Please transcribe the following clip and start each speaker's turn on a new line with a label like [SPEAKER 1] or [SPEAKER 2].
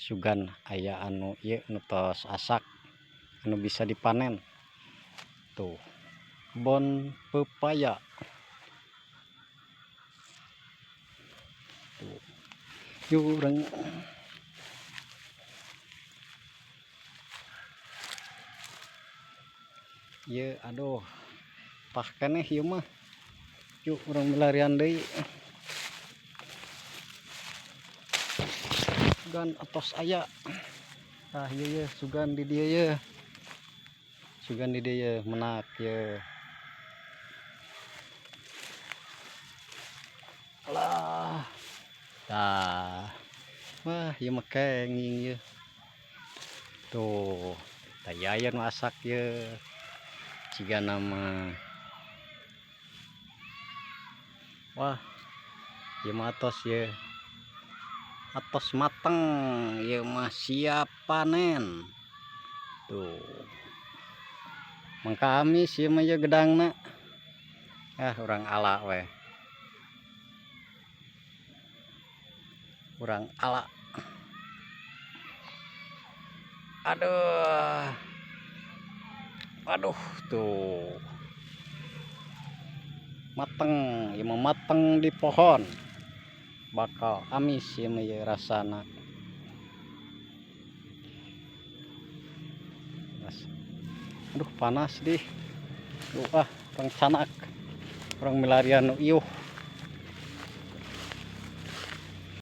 [SPEAKER 1] sugan aya anu ieu nu tos asak anu bisa dipanen. Tuh kebon pepaya. Tuh yuk urang ieu aduh pah keneh ieu mah. Yuk urang melarian deui. Sugan atos aya. Tah ieu sugan di dieu ye. Sugan di dieu ye menak ye. Alah. Tah. Wah, ieu mah kenging ye. Tuh, tah aya nu asak ye. Cigana mah. Wah, ieu mah atos ye. Atos mateng, ieu mah siap panen. Tuh. Mangka amis ieu mah ye gedangna. Urang ala we. Urang ala. Aduh. Aduh tuh. Mateng, ieu mah mateng di pohon. Bakal amis ieu mah ye rasana. Aduh panas dih. Duh urang canak. Urang milarian nu iuh.